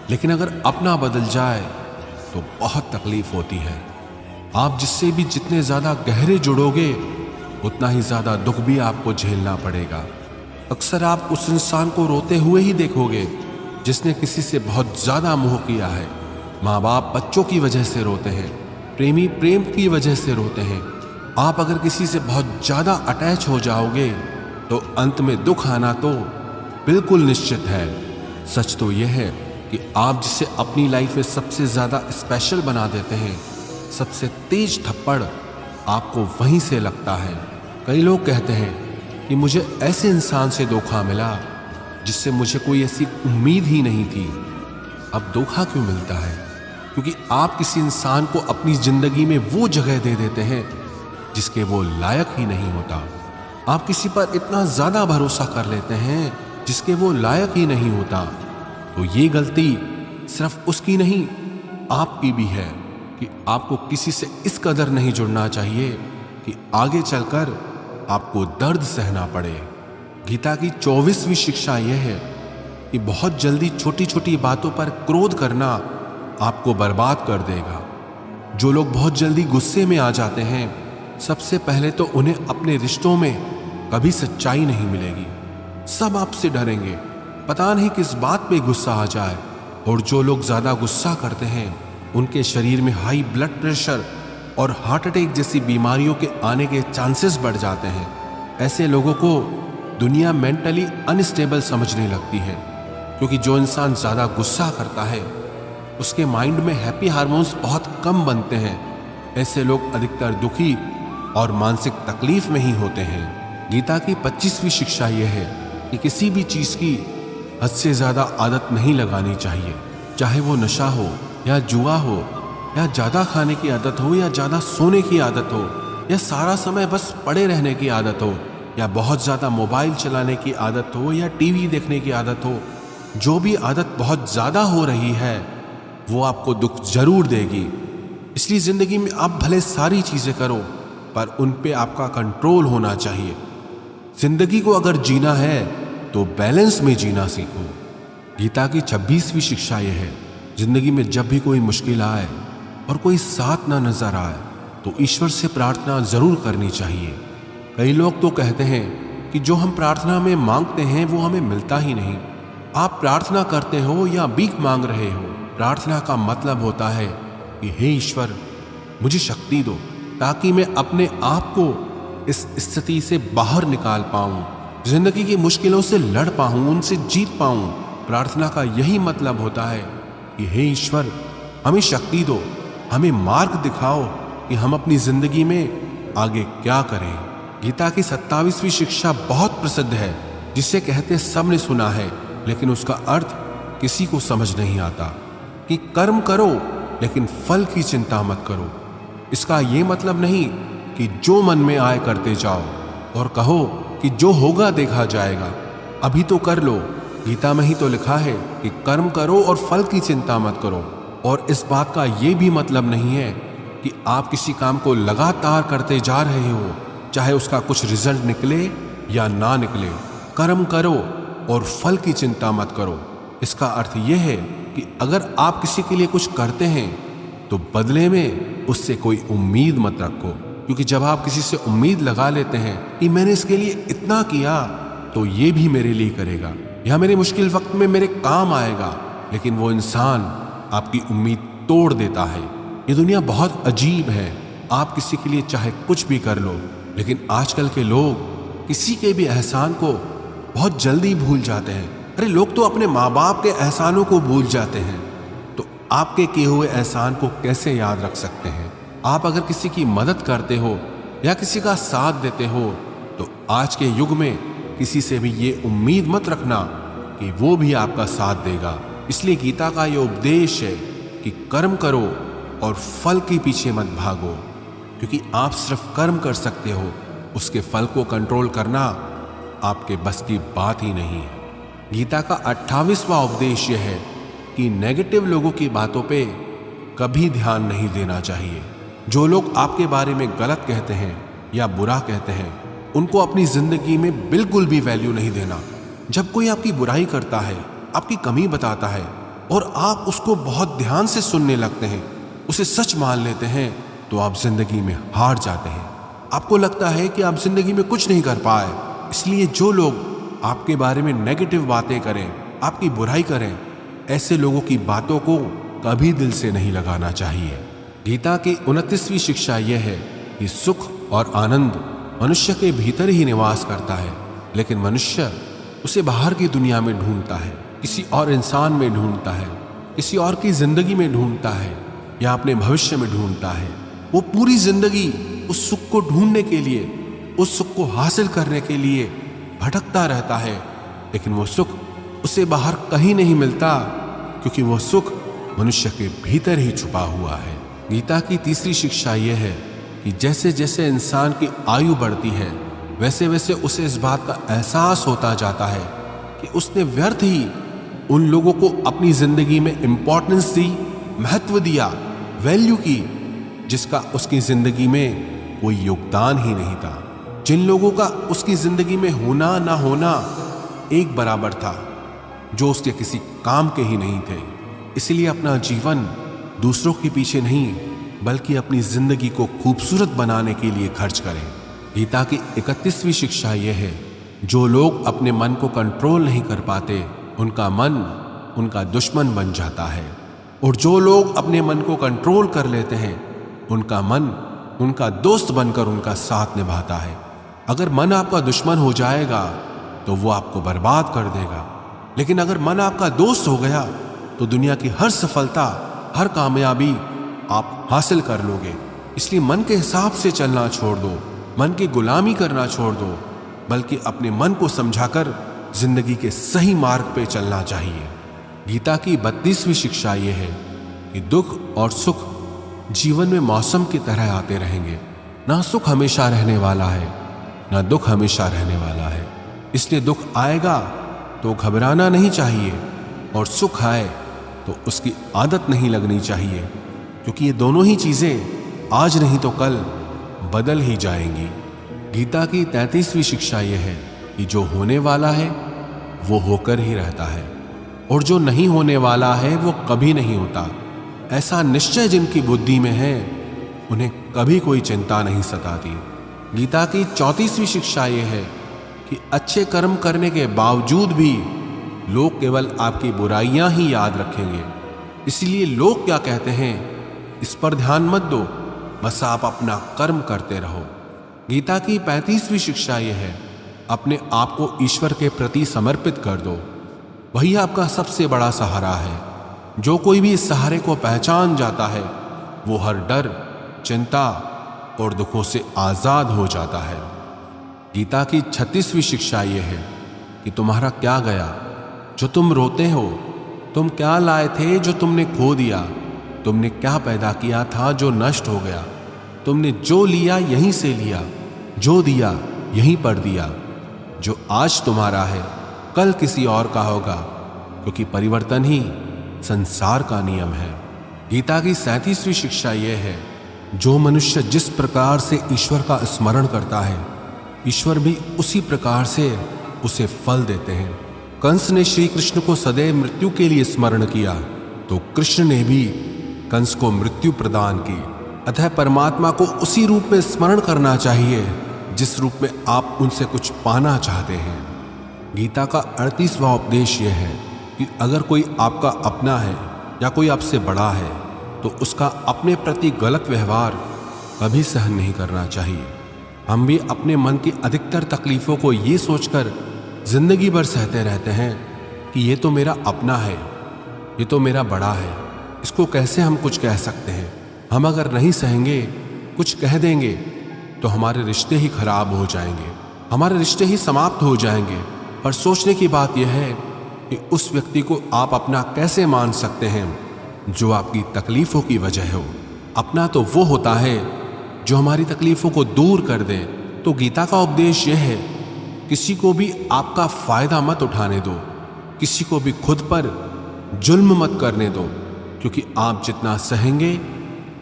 लेकिन अगर अपना बदल जाए तो बहुत तकलीफ होती है। आप जिससे भी जितने ज्यादा गहरे जुड़ोगे उतना ही ज्यादा दुख भी आपको झेलना पड़ेगा। अक्सर आप उस इंसान को रोते हुए ही देखोगे जिसने किसी से बहुत ज्यादा मोह किया है। माँ बाप बच्चों की वजह से रोते हैं, प्रेमी प्रेम की वजह से रोते हैं। आप अगर किसी से बहुत ज्यादा अटैच हो जाओगे तो अंत में दुख आना तो बिल्कुल निश्चित है। सच तो यह है कि आप जिसे अपनी लाइफ में सबसे ज्यादा स्पेशल बना देते हैं, सबसे तेज थप्पड़ आपको वहीं से लगता है। कई लोग कहते हैं कि मुझे ऐसे इंसान से धोखा मिला जिससे मुझे कोई ऐसी उम्मीद ही नहीं थी। अब धोखा क्यों मिलता है? क्योंकि आप किसी इंसान को अपनी जिंदगी में वो जगह दे देते हैं जिसके वो लायक ही नहीं होता। आप किसी पर इतना ज्यादा भरोसा कर लेते हैं जिसके वो लायक ही नहीं होता। तो ये गलती सिर्फ उसकी नहीं, आपकी भी है कि आपको किसी से इस कदर नहीं जुड़ना चाहिए कि आगे चलकर आपको दर्द सहना पड़े। गीता की 24वीं शिक्षा यह है कि बहुत जल्दी छोटी छोटी बातों पर क्रोध करना आपको बर्बाद कर देगा। जो लोग बहुत जल्दी गुस्से में आ जाते हैं, सबसे पहले तो उन्हें अपने रिश्तों में कभी सच्चाई नहीं मिलेगी। सब आपसे डरेंगे, पता नहीं किस बात पे गुस्सा आ जाए। और जो लोग ज्यादा गुस्सा करते हैं उनके शरीर में हाई ब्लड प्रेशर और हार्ट अटैक जैसी बीमारियों के आने के चांसेस बढ़ जाते हैं। ऐसे लोगों को दुनिया मेंटली अनस्टेबल समझने लगती है, क्योंकि जो इंसान ज्यादा गुस्सा करता है उसके माइंड में हैप्पी हार्मोन्स बहुत कम बनते हैं। ऐसे लोग अधिकतर दुखी और मानसिक तकलीफ में ही होते हैं। गीता की 25वीं शिक्षा यह है कि किसी भी चीज की हद से ज्यादा आदत नहीं लगानी चाहिए, चाहे वो नशा हो या जुआ हो या ज्यादा खाने की आदत हो या ज्यादा सोने की आदत हो या सारा समय बस पड़े रहने की आदत हो या बहुत ज्यादा मोबाइल चलाने की आदत हो या टीवी देखने की आदत हो। जो भी आदत बहुत ज्यादा हो रही है वो आपको दुख जरूर देगी। इसलिए जिंदगी में आप भले सारी चीजें करो, पर उन पे आपका कंट्रोल होना चाहिए। जिंदगी को अगर जीना है तो बैलेंस में जीना सीखो। गीता की 26वीं शिक्षा यह है, जिंदगी में जब भी कोई मुश्किल आए और कोई साथ ना नजर आए तो ईश्वर से प्रार्थना जरूर करनी चाहिए। कई लोग तो कहते हैं कि जो हम प्रार्थना में मांगते हैं वो हमें मिलता ही नहीं। आप प्रार्थना करते हो या भीख मांग रहे हो, प्रार्थना का मतलब होता है कि हे ईश्वर, मुझे शक्ति दो ताकि मैं अपने आप को इस स्थिति से बाहर निकाल पाऊं, जिंदगी की मुश्किलों से लड़ पाऊं, उनसे जीत पाऊं। प्रार्थना का यही मतलब होता है कि हे ईश्वर, हमें शक्ति दो, हमें मार्ग दिखाओ कि हम अपनी जिंदगी में आगे क्या करें। गीता की 27वीं शिक्षा बहुत प्रसिद्ध है, जिसे कहते सब ने सुना है, लेकिन उसका अर्थ किसी को समझ नहीं आता कि कर्म करो लेकिन फल की चिंता मत करो। इसका ये मतलब नहीं कि जो मन में आए करते जाओ और कहो कि जो होगा देखा जाएगा, अभी तो कर लो। गीता में ही तो लिखा है कि कर्म करो और फल की चिंता मत करो। और इस बात का ये भी मतलब नहीं है कि आप किसी काम को लगातार करते जा रहे हो, चाहे उसका कुछ रिजल्ट निकले या ना निकले। कर्म करो और फल की चिंता मत करो। इसका अर्थ यह है कि अगर आप किसी के लिए कुछ करते हैं तो बदले में उससे कोई उम्मीद मत रखो, क्योंकि जब आप किसी से उम्मीद लगा लेते हैं कि मैंने इसके लिए इतना किया तो ये भी मेरे लिए करेगा या मेरे मुश्किल वक्त में मेरे काम आएगा, लेकिन वो इंसान आपकी उम्मीद तोड़ देता है। ये दुनिया बहुत अजीब है। आप किसी के लिए चाहे कुछ भी कर लो, लेकिन आजकल के लोग किसी के भी एहसान को बहुत जल्दी भूल जाते हैं। अरे लोग तो अपने माँ बाप के एहसानों को भूल जाते हैं, तो आपके किए हुए एहसान को कैसे याद रख सकते हैं। आप अगर किसी की मदद करते हो या किसी का साथ देते हो तो आज के युग में किसी से भी ये उम्मीद मत रखना कि वो भी आपका साथ देगा। इसलिए गीता का ये उपदेश है कि कर्म करो और फल के पीछे मत भागो, क्योंकि आप सिर्फ कर्म कर सकते हो, उसके फल को कंट्रोल करना आपके बस की बात ही नहीं है। गीता का 28वां उपदेश यह है कि नेगेटिव लोगों की बातों पे कभी ध्यान नहीं देना चाहिए। जो लोग आपके बारे में गलत कहते हैं या बुरा कहते हैं, उनको अपनी जिंदगी में बिल्कुल भी वैल्यू नहीं देना। जब कोई आपकी बुराई करता है, आपकी कमी बताता है और आप उसको बहुत ध्यान से सुनने लगते हैं, उसे सच मान लेते हैं, तो आप जिंदगी में हार जाते हैं। आपको लगता है कि आप जिंदगी में कुछ नहीं कर पाए। इसलिए जो लोग आपके बारे में नेगेटिव बातें करें, आपकी बुराई करें, ऐसे लोगों की बातों को कभी दिल से नहीं लगाना चाहिए। गीता की 29वीं शिक्षा यह है कि सुख और आनंद मनुष्य के भीतर ही निवास करता है, लेकिन मनुष्य उसे बाहर की दुनिया में ढूंढता है, किसी और इंसान में ढूंढता है, किसी और की जिंदगी में ढूंढता है, या अपने भविष्य में ढूंढता है। वो पूरी जिंदगी उस सुख को ढूंढने के लिए, उस सुख को हासिल करने के लिए भटकता रहता है, लेकिन वो सुख उसे बाहर कहीं नहीं मिलता, क्योंकि वो सुख मनुष्य के भीतर ही छुपा हुआ है। गीता की 3री शिक्षा यह है कि जैसे जैसे इंसान की आयु बढ़ती है, वैसे वैसे उसे इस बात का एहसास होता जाता है कि उसने व्यर्थ ही उन लोगों को अपनी जिंदगी में इंपॉर्टेंस दी, महत्व दिया, वैल्यू की, जिसका उसकी जिंदगी में कोई योगदान ही नहीं था। जिन लोगों का उसकी जिंदगी में होना ना होना एक बराबर था, जो उसके किसी काम के ही नहीं थे। इसलिए अपना जीवन दूसरों के पीछे नहीं, बल्कि अपनी जिंदगी को खूबसूरत बनाने के लिए खर्च करें। गीता की 31वीं शिक्षा यह है, जो लोग अपने मन को कंट्रोल नहीं कर पाते, उनका मन उनका दुश्मन बन जाता है, और जो लोग अपने मन को कंट्रोल कर लेते हैं, उनका मन उनका दोस्त बनकर उनका साथ निभाता है। अगर मन आपका दुश्मन हो जाएगा तो वो आपको बर्बाद कर देगा, लेकिन अगर मन आपका दोस्त हो गया तो दुनिया की हर सफलता, हर कामयाबी आप हासिल कर लोगे। इसलिए मन के हिसाब से चलना छोड़ दो, मन की गुलामी करना छोड़ दो, बल्कि अपने मन को समझाकर जिंदगी के सही मार्ग पे चलना चाहिए। गीता की 32वीं शिक्षा यह है कि दुख और सुख जीवन में मौसम की तरह आते रहेंगे। ना सुख हमेशा रहने वाला है, ना दुख हमेशा रहने वाला है। इसलिए दुख आएगा तो घबराना नहीं चाहिए, और सुख आए तो उसकी आदत नहीं लगनी चाहिए, क्योंकि ये दोनों ही चीजें आज नहीं तो कल बदल ही जाएंगी। गीता की 33वीं शिक्षा यह है कि जो होने वाला है वो होकर ही रहता है, और जो नहीं होने वाला है वो कभी नहीं होता। ऐसा निश्चय जिनकी बुद्धि में है, उन्हें कभी कोई चिंता नहीं सताती। गीता की 34वीं शिक्षा यह है कि अच्छे कर्म करने के बावजूद भी लोग केवल आपकी बुराइयां ही याद रखेंगे। इसलिए लोग क्या कहते हैं इस पर ध्यान मत दो, बस आप अपना कर्म करते रहो। गीता की 35वीं शिक्षा यह है, अपने आप को ईश्वर के प्रति समर्पित कर दो, वही आपका सबसे बड़ा सहारा है। जो कोई भी इस सहारे को पहचान जाता है, वो हर डर, चिंता और दुखों से आजाद हो जाता है। गीता की 36वीं शिक्षा यह है कि तुम्हारा क्या गया जो तुम रोते हो, तुम क्या लाए थे जो तुमने खो दिया, तुमने क्या पैदा किया था जो नष्ट हो गया, तुमने जो लिया यहीं से लिया, जो दिया यहीं पर दिया। जो आज तुम्हारा है कल किसी और का होगा, क्योंकि परिवर्तन ही संसार का नियम है। गीता की 37वीं शिक्षा यह है, जो मनुष्य जिस प्रकार से ईश्वर का स्मरण करता है, ईश्वर भी उसी प्रकार से उसे फल देते हैं। कंस ने श्री कृष्ण को सदैव मृत्यु के लिए स्मरण किया, तो कृष्ण ने भी कंस को मृत्यु प्रदान की। अतः परमात्मा को उसी रूप में स्मरण करना चाहिए जिस रूप में आप उनसे कुछ पाना चाहते हैं। गीता का 38वां उपदेश यह है कि अगर कोई आपका अपना है या कोई आपसे बड़ा है, तो उसका अपने प्रति गलत व्यवहार कभी सहन नहीं करना चाहिए। हम भी अपने मन की अधिकतर तकलीफों को ये सोचकर जिंदगी भर सहते रहते हैं कि ये तो मेरा अपना है, ये तो मेरा बड़ा है, इसको कैसे हम कुछ कह सकते हैं। हम अगर नहीं सहेंगे, कुछ कह देंगे, तो हमारे रिश्ते ही खराब हो जाएंगे, हमारे रिश्ते ही समाप्त हो जाएंगे। पर सोचने की बात यह है कि उस व्यक्ति को आप अपना कैसे मान सकते हैं जो आपकी तकलीफों की वजह हो। अपना तो वो होता है जो हमारी तकलीफों को दूर कर दे। तो गीता का उपदेश यह है, किसी को भी आपका फायदा मत उठाने दो, किसी को भी खुद पर जुल्म मत करने दो, क्योंकि आप जितना सहेंगे,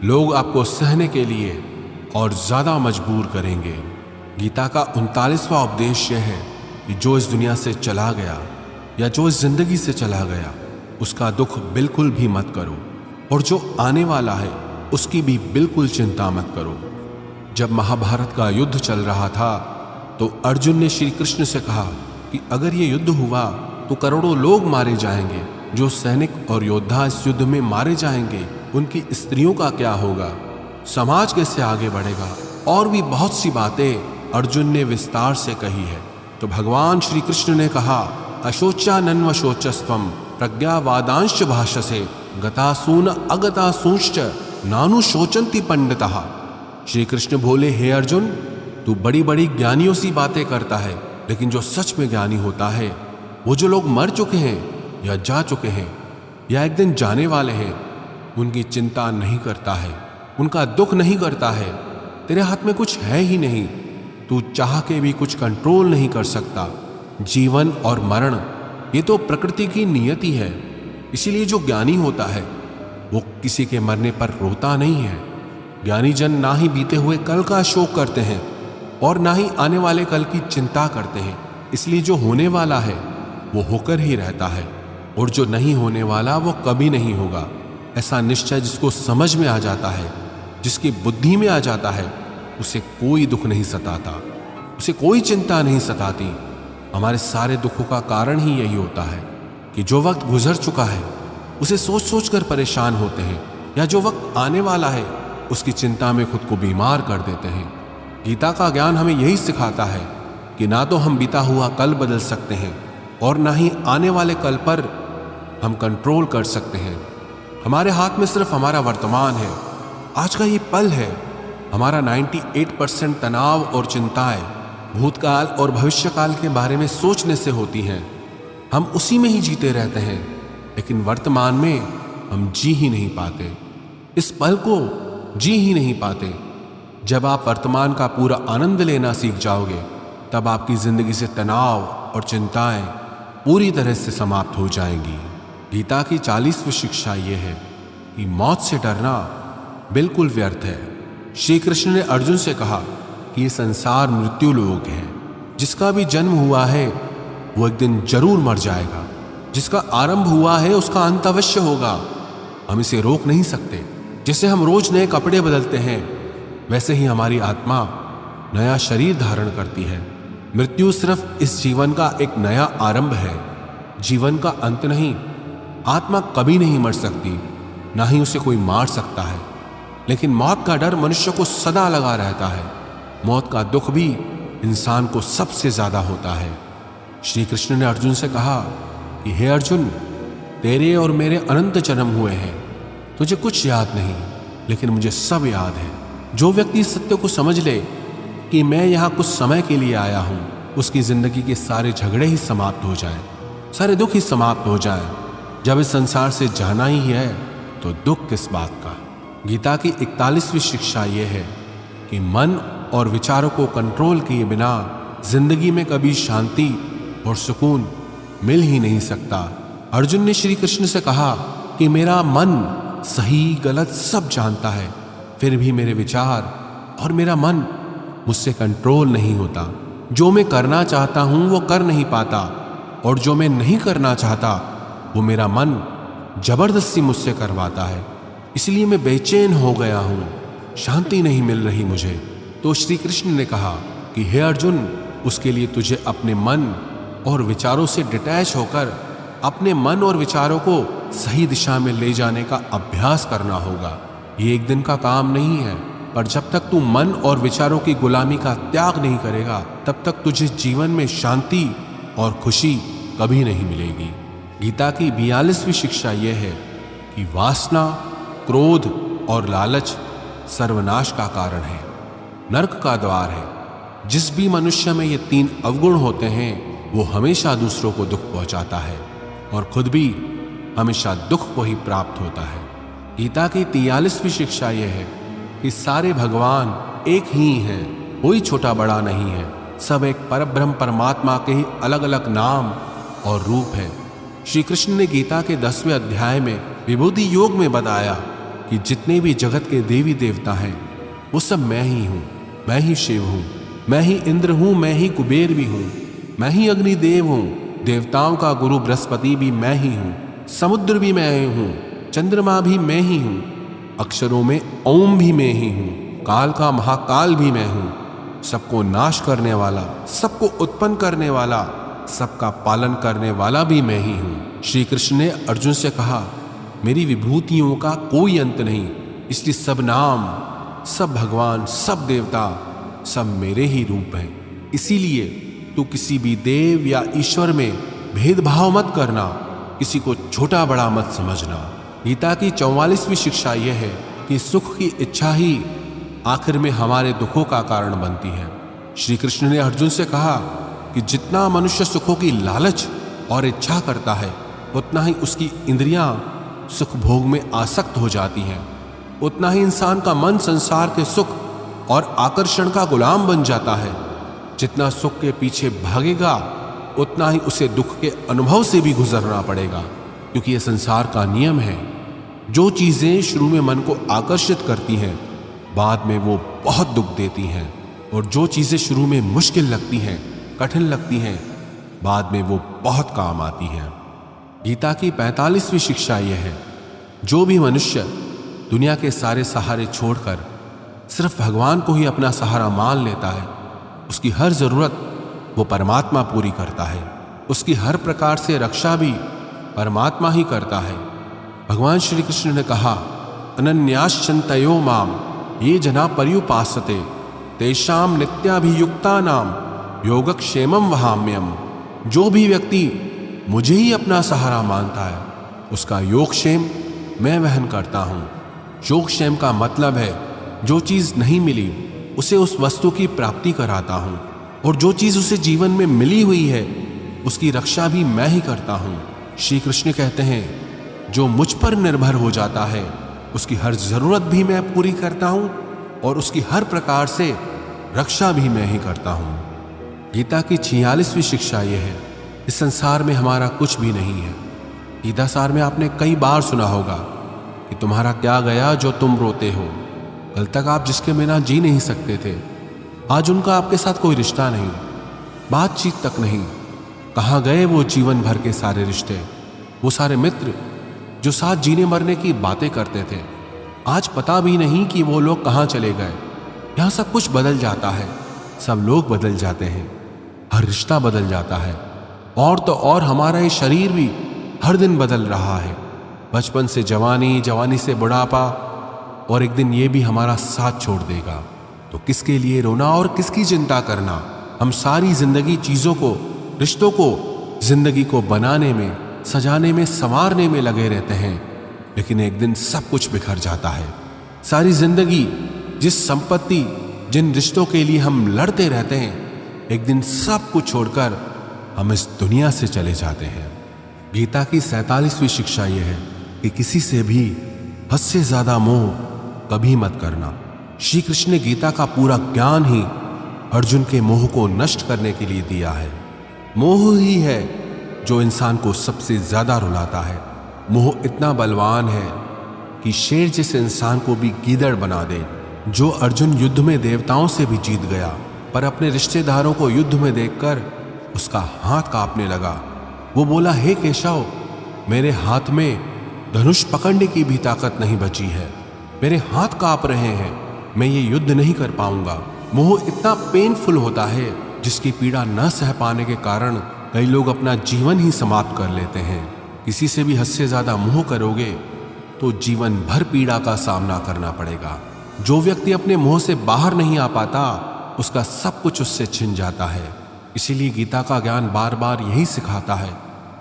लोग आपको सहने के लिए और ज्यादा मजबूर करेंगे। गीता का 39वां उपदेश यह है कि जो इस दुनिया से चला गया या जो इस जिंदगी से चला गया, उसका दुख बिल्कुल भी मत करो, और जो आने वाला है उसकी भी बिल्कुल चिंता मत करो। जब महाभारत का युद्ध चल रहा था तो अर्जुन ने श्री कृष्ण से कहा कि अगर ये युद्ध हुआ तो करोड़ों लोग मारे जाएंगे। जो सैनिक और योद्धा इस युद्ध में मारे जाएंगे उनकी स्त्रियों का क्या होगा, समाज कैसे आगे बढ़ेगा, और भी बहुत सी बातें अर्जुन ने विस्तार से कही है। तो भगवान श्री कृष्ण ने कहा, अशोचानन्व शोचस्त्वम प्रज्ञावादांश भाषसे गतासून अगतासूंश्च नानु शोचंति पंडितः। श्री कृष्ण बोले, हे अर्जुन, तू बड़ी बड़ी ज्ञानियों सी बातें करता है, लेकिन जो सच में ज्ञानी होता है वो जो लोग मर चुके हैं या जा चुके हैं या एक दिन जाने वाले हैं उनकी चिंता नहीं करता है, उनका दुख नहीं करता है। तेरे हाथ में कुछ है ही नहीं, तू चाह के भी कुछ कंट्रोल नहीं कर सकता। जीवन और मरण ये तो प्रकृति की नियति है। इसीलिए जो ज्ञानी होता है वो किसी के मरने पर रोता नहीं है। ज्ञानी जन ना ही बीते हुए कल का शोक करते हैं और ना ही आने वाले कल की चिंता करते हैं। इसलिए जो होने वाला है वो होकर ही रहता है और जो नहीं होने वाला वो कभी नहीं होगा। ऐसा निश्चय जिसको समझ में आ जाता है, जिसकी बुद्धि में आ जाता है, उसे कोई दुख नहीं सताता, उसे कोई चिंता नहीं सताती। हमारे सारे दुखों का कारण ही यही होता है कि जो वक्त गुजर चुका है उसे सोच सोच कर परेशान होते हैं, या जो वक्त आने वाला है उसकी चिंता में खुद को बीमार कर देते हैं। गीता का ज्ञान हमें यही सिखाता है कि ना तो हम बीता हुआ कल बदल सकते हैं और ना ही आने वाले कल पर हम कंट्रोल कर सकते हैं। हमारे हाथ में सिर्फ हमारा वर्तमान है, आज का ये पल है। हमारा 98% तनाव और चिंताएं भूतकाल और भविष्यकाल के बारे में सोचने से होती हैं। हम उसी में ही जीते रहते हैं, लेकिन वर्तमान में हम जी ही नहीं पाते, इस पल को जी ही नहीं पाते। जब आप वर्तमान का पूरा आनंद लेना सीख जाओगे तब आपकी जिंदगी से तनाव और चिंताएं पूरी तरह से समाप्त हो जाएंगी। गीता की 40वीं शिक्षा यह है कि मौत से डरना बिल्कुल व्यर्थ है। श्री कृष्ण ने अर्जुन से कहा कि ये संसार मृत्यु लोक है, जिसका भी जन्म हुआ है वो एक दिन जरूर मर जाएगा। जिसका आरंभ हुआ है उसका अंत अवश्य होगा। हम इसे रोक नहीं सकते। जैसे हम रोज नए कपड़े बदलते हैं वैसे ही हमारी आत्मा नया शरीर धारण करती है। मृत्यु सिर्फ इस जीवन का एक नया आरंभ है, जीवन का अंत नहीं। आत्मा कभी नहीं मर सकती, ना ही उसे कोई मार सकता है, लेकिन मौत का डर मनुष्य को सदा लगा रहता है। मौत का दुख भी इंसान को सबसे ज्यादा होता है। श्री कृष्ण ने अर्जुन से कहा कि हे अर्जुन, तेरे और मेरे अनंत जन्म हुए हैं, तुझे कुछ याद नहीं, लेकिन मुझे सब याद है। जो व्यक्ति इस सत्य को समझ ले कि मैं यहाँ कुछ समय के लिए आया हूँ, उसकी जिंदगी के सारे झगड़े ही समाप्त हो जाएं, सारे दुख ही समाप्त हो जाएं। जब इस संसार से जाना ही है तो दुख किस बात का। गीता की 41वीं शिक्षा यह है कि मन और विचारों को कंट्रोल किए बिना जिंदगी में कभी शांति और सुकून मिल ही नहीं सकता। अर्जुन ने श्री कृष्ण से कहा कि मेरा मन सही गलत सब जानता है, फिर भी मेरे विचार और मेरा मन मुझसे कंट्रोल नहीं होता। जो मैं करना चाहता हूं वो कर नहीं पाता, और जो मैं नहीं करना चाहता वो मेरा मन जबरदस्ती मुझसे करवाता है। इसलिए मैं बेचैन हो गया हूं, शांति नहीं मिल रही मुझे। तो श्री कृष्ण ने कहा कि हे अर्जुन, उसके लिए तुझे अपने मन और विचारों से डिटैच होकर अपने मन और विचारों को सही दिशा में ले जाने का अभ्यास करना होगा। ये एक दिन का काम नहीं है, पर जब तक तू मन और विचारों की गुलामी का त्याग नहीं करेगा तब तक तुझे जीवन में शांति और खुशी कभी नहीं मिलेगी। गीता की 42वीं शिक्षा यह है कि वासना, क्रोध और लालच सर्वनाश का कारण है, नरक का द्वार है। जिस भी मनुष्य में ये 3 अवगुण होते हैं वो हमेशा दूसरों को दुख पहुंचाता है और खुद भी हमेशा दुख को ही प्राप्त होता है। गीता की 43वीं शिक्षा यह है कि सारे भगवान एक ही हैं, कोई छोटा बड़ा नहीं है। सब एक परब्रह्म परमात्मा के ही अलग अलग नाम और रूप है। श्री कृष्ण ने गीता के 10वें अध्याय में विभूति योग में बताया कि जितने भी जगत के देवी देवता हैं वो सब मैं ही हूँ। मैं ही शिव हूँ, मैं ही इंद्र हूँ, मैं ही कुबेर भी हूँ, मैं ही अग्निदेव हूँ, देवताओं का गुरु बृहस्पति भी मैं ही हूँ, समुद्र भी मैं हूँ, चंद्रमा भी मैं ही हूँ, अक्षरों में ओम भी मैं ही हूं, काल का महाकाल भी मैं हूं, सबको नाश करने वाला, सबको उत्पन्न करने वाला, सबका पालन करने वाला भी मैं ही हूं। श्री कृष्ण ने अर्जुन से कहा, मेरी विभूतियों का कोई अंत नहीं, इसलिए सब नाम, सब भगवान, सब देवता, सब मेरे ही रूप हैं। इसीलिए तू किसी भी देव या ईश्वर में भेदभाव मत करना, किसी को छोटा बड़ा मत समझना। गीता की 44वीं शिक्षा यह है कि सुख की इच्छा ही आखिर में हमारे दुखों का कारण बनती है। श्री कृष्ण ने अर्जुन से कहा कि जितना मनुष्य सुखों की लालच और इच्छा करता है, उतना ही उसकी इंद्रियां सुख भोग में आसक्त हो जाती हैं, उतना ही इंसान का मन संसार के सुख और आकर्षण का गुलाम बन जाता है। जितना सुख के पीछे भागेगा, उतना ही उसे दुख के अनुभव से भी गुजरना पड़ेगा, क्योंकि यह संसार का नियम है। जो चीजें शुरू में मन को आकर्षित करती हैं, बाद में वो बहुत दुख देती हैं, और जो चीजें शुरू में मुश्किल लगती हैं, कठिन लगती हैं, बाद में वो बहुत काम आती हैं। गीता की 45वीं शिक्षा यह है, जो भी मनुष्य दुनिया के सारे सहारे छोड़कर सिर्फ भगवान को ही अपना सहारा मान लेता है, उसकी हर जरूरत वो परमात्मा पूरी करता है, उसकी हर प्रकार से रक्षा भी परमात्मा ही करता है। भगवान श्री कृष्ण ने कहा, अनन्याश्चिन्तयो माम ये जना पर्युपासते तेषाम नित्याभियुक्तानाम योगक्षेमम वहाम्यम। जो भी व्यक्ति मुझे ही अपना सहारा मानता है, उसका योगक्षेम मैं वहन करता हूँ। योगक्षेम का मतलब है, जो चीज़ नहीं मिली उसे उस वस्तु की प्राप्ति कराता हूँ, और जो चीज़ उसे जीवन में मिली हुई है उसकी रक्षा भी मैं ही करता हूँ। श्री कृष्ण कहते हैं, जो मुझ पर निर्भर हो जाता है उसकी हर जरूरत भी मैं पूरी करता हूँ, और उसकी हर प्रकार से रक्षा भी मैं ही करता हूँ। गीता की 46वीं शिक्षा यह है, इस संसार में हमारा कुछ भी नहीं है। गीता सार में आपने कई बार सुना होगा कि तुम्हारा क्या गया जो तुम रोते हो। कल तक आप जिसके बिना जी नहीं सकते थे, आज उनका आपके साथ कोई रिश्ता नहीं, बातचीत तक नहीं। कहाँ गए वो जीवन भर के सारे रिश्ते, वो सारे मित्र जो साथ जीने मरने की बातें करते थे। आज पता भी नहीं कि वो लोग कहाँ चले गए। यहाँ सब कुछ बदल जाता है, सब लोग बदल जाते हैं, हर रिश्ता बदल जाता है, और तो और हमारा ये शरीर भी हर दिन बदल रहा है। बचपन से जवानी, जवानी से बुढ़ापा, और एक दिन ये भी हमारा साथ छोड़ देगा। तो किसके लिए रोना और किसकी चिंता करना। हम सारी जिंदगी चीज़ों को, रिश्तों को, जिंदगी को बनाने में, सजाने में, संवारने में लगे रहते हैं, लेकिन एक दिन सब कुछ बिखर जाता है। सारी जिंदगी जिस संपत्ति, जिन रिश्तों के लिए हम लड़ते रहते हैं, एक दिन सब कुछ छोड़कर हम इस दुनिया से चले जाते हैं। गीता की 47वीं शिक्षा यह है कि किसी से भी हद से ज्यादा मोह कभी मत करना। श्री कृष्ण ने गीता का पूरा ज्ञान ही अर्जुन के मोह को नष्ट करने के लिए दिया है। मोह ही है जो इंसान को सबसे ज्यादा रुलाता है। मोह इतना बलवान है कि शेर जैसे इंसान को भी गीदड़ बना दे। जो अर्जुन युद्ध में देवताओं से भी जीत गया, पर अपने रिश्तेदारों को युद्ध में देखकर उसका हाथ कांपने लगा। वो बोला, हे केशव, मेरे हाथ में धनुष पकड़ने की भी ताकत नहीं बची है, मेरे हाथ कांप रहे हैं, मैं ये युद्ध नहीं कर पाऊंगा। मोह इतना पेनफुल होता है जिसकी पीड़ा न सह पाने के कारण कई लोग अपना जीवन ही समाप्त कर लेते हैं। किसी से भी हद से ज्यादा मोह करोगे तो जीवन भर पीड़ा का सामना करना पड़ेगा। जो व्यक्ति अपने मोह से बाहर नहीं आ पाता, उसका सब कुछ उससे छिन जाता है। इसीलिए गीता का ज्ञान बार बार यही सिखाता है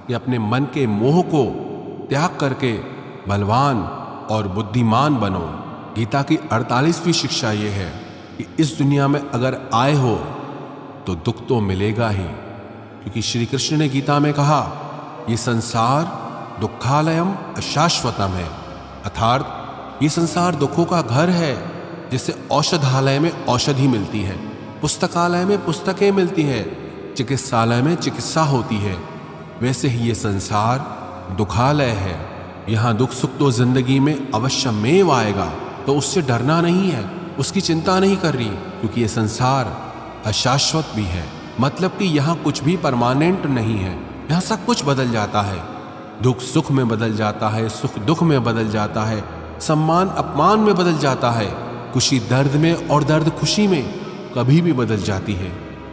कि अपने मन के मोह को त्याग करके बलवान और बुद्धिमान बनो। गीता की 48वीं शिक्षा यह है कि इस दुनिया में अगर आए हो तो दुख तो मिलेगा ही, क्योंकि श्री कृष्ण ने गीता में कहा, ये संसार दुखालयम अशाश्वतम है, अर्थात ये संसार दुखों का घर है। जैसे औषधालय में औषधि मिलती है, पुस्तकालय में पुस्तकें मिलती है, चिकित्सालय में चिकित्सा होती है, वैसे ही ये संसार दुखालय है। यहाँ दुख सुख तो जिंदगी में अवश्यमेव आएगा, तो उससे डरना नहीं है, उसकी चिंता नहीं कर रही, क्योंकि ये संसार अशाश्वत भी है। मतलब कि यहाँ कुछ भी परमानेंट नहीं है, यहाँ सब कुछ बदल जाता है। दुख सुख में बदल जाता है, सुख दुख में बदल जाता है, सम्मान अपमान में बदल जाता है, खुशी दर्द में और दर्द खुशी में कभी भी बदल जाती है।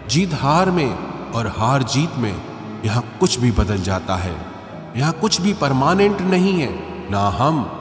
जीत हार में और हार जीत में यहाँ कुछ भी बदल जाता है। यहाँ कुछ भी परमानेंट नहीं है, ना हम